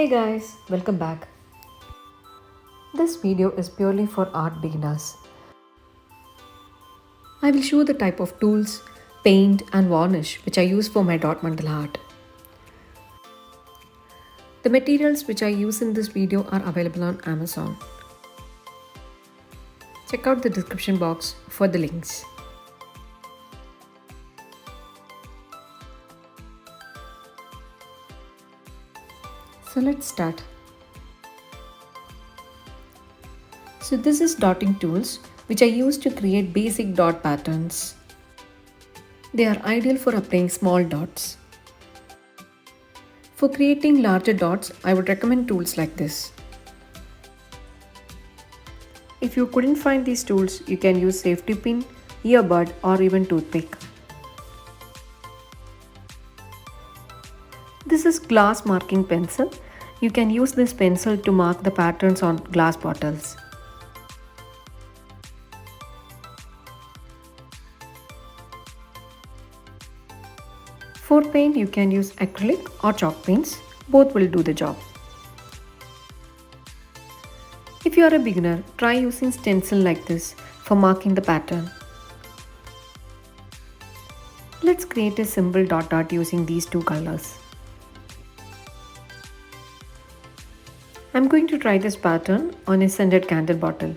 Hey guys, welcome back. This video is purely for art beginners. I will show the type of tools, paint and varnish which I use for my dot mandala art. The materials which I use in this video are available on Amazon. Check out the description box for the links. So let's start. So this is dotting tools which I use to create basic dot patterns. They are ideal for applying small dots. For creating larger dots, I would recommend tools like this. If you couldn't find these tools, you can use safety pin, earbud or even toothpick. This is glass marking pencil. You can use this pencil to mark the patterns on glass bottles. For paint, you can use acrylic or chalk paints. Both will do the job. If you are a beginner, try using stencil like this for marking the pattern. Let's create a simple dot art using these two colors. I'm going to try this pattern on a scented candle bottle.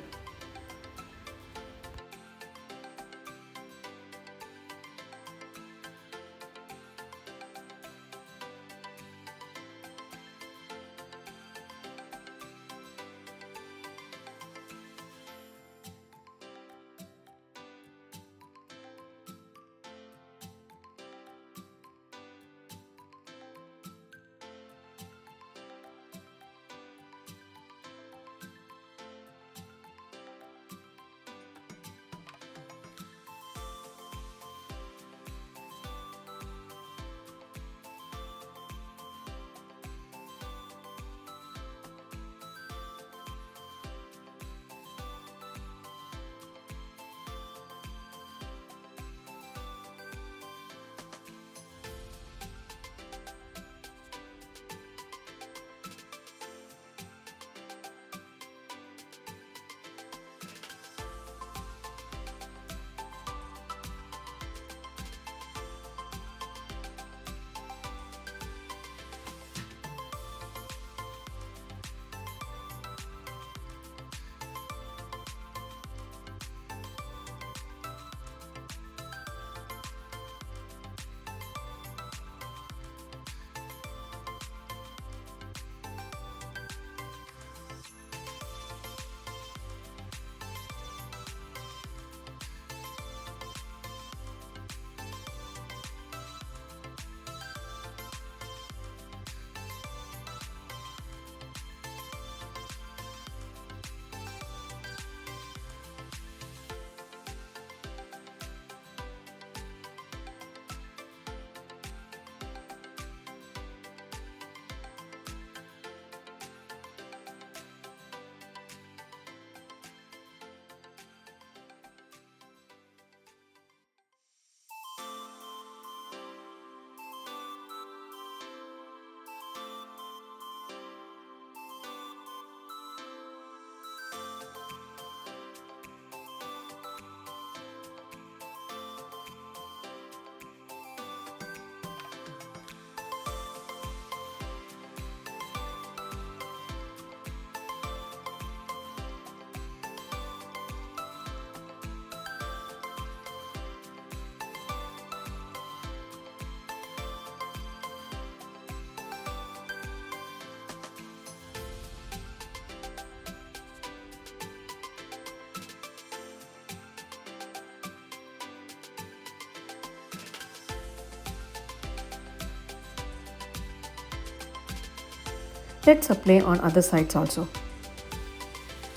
Let's apply on other sides also.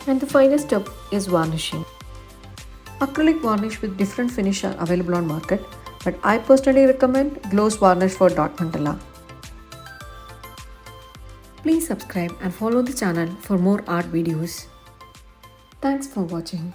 And the final step is varnishing. Acrylic varnish with different finish are available on market, but I personally recommend gloss varnish for dot mandala. Please subscribe and follow the channel for more art videos. Thanks for watching.